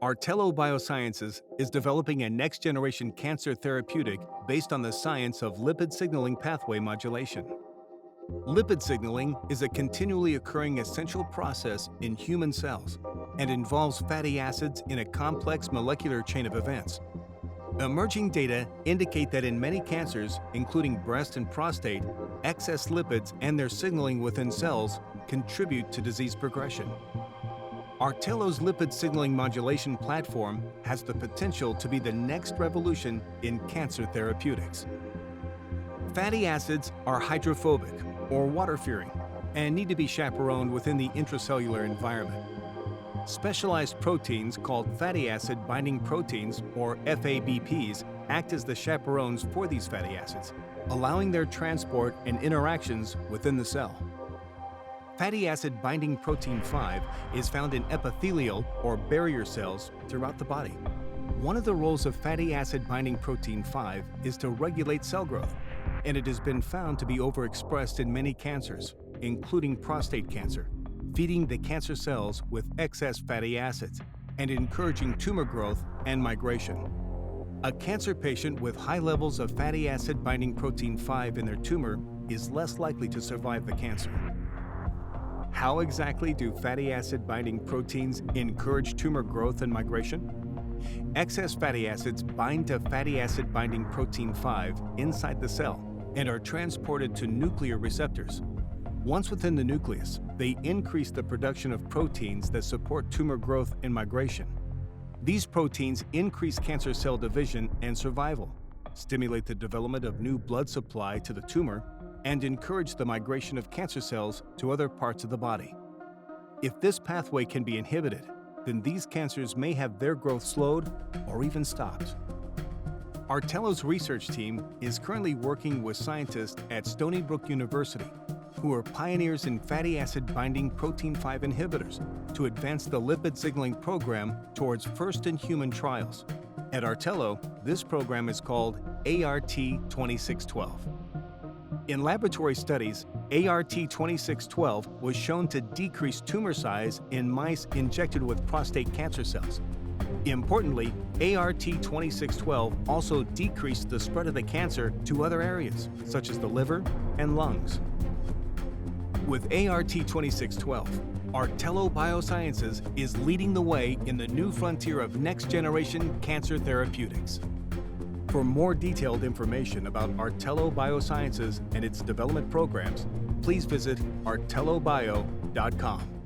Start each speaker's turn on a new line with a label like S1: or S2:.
S1: Artello Biosciences is developing a next-generation cancer therapeutic based on the science of lipid signaling pathway modulation. Lipid signaling is a continually occurring essential process in human cells and involves fatty acids in a complex molecular chain of events. Emerging data indicate that in many cancers, including breast and prostate, excess lipids and their signaling within cells contribute to disease progression. Artello's lipid signaling modulation platform has the potential to be the next revolution in cancer therapeutics. Fatty acids are hydrophobic, or water-fearing, and need to be chaperoned within the intracellular environment. Specialized proteins called fatty acid binding proteins, or FABPs, act as the chaperones for these fatty acids, allowing their transport and interactions within the cell. Fatty acid binding protein 5 is found in epithelial or barrier cells throughout the body. One of the roles of fatty acid binding protein 5 is to regulate cell growth, and it has been found to be overexpressed in many cancers, including prostate cancer, feeding the cancer cells with excess fatty acids and encouraging tumor growth and migration. A cancer patient with high levels of fatty acid binding protein 5 in their tumor is less likely to survive the cancer. How exactly do fatty acid binding proteins encourage tumor growth and migration? Excess fatty acids bind to fatty acid binding protein 5 inside the cell and are transported to nuclear receptors. Once within the nucleus, they increase the production of proteins that support tumor growth and migration. These proteins increase cancer cell division and survival, stimulate the development of new blood supply to the tumor, and encourage the migration of cancer cells to other parts of the body. If this pathway can be inhibited, then these cancers may have their growth slowed or even stopped. Artello's research team is currently working with scientists at Stony Brook University, who are pioneers in fatty acid binding protein 5 inhibitors to advance the lipid signaling program towards first-in-human trials. At Artello, this program is called ART26.12. In laboratory studies, ART26.12 was shown to decrease tumor size in mice injected with prostate cancer cells. Importantly, ART26.12 also decreased the spread of the cancer to other areas, such as the liver and lungs. With ART26.12, Artello Biosciences is leading the way in the new frontier of next-generation cancer therapeutics. For more detailed information about Artello Biosciences and its development programs, please visit artellobio.com.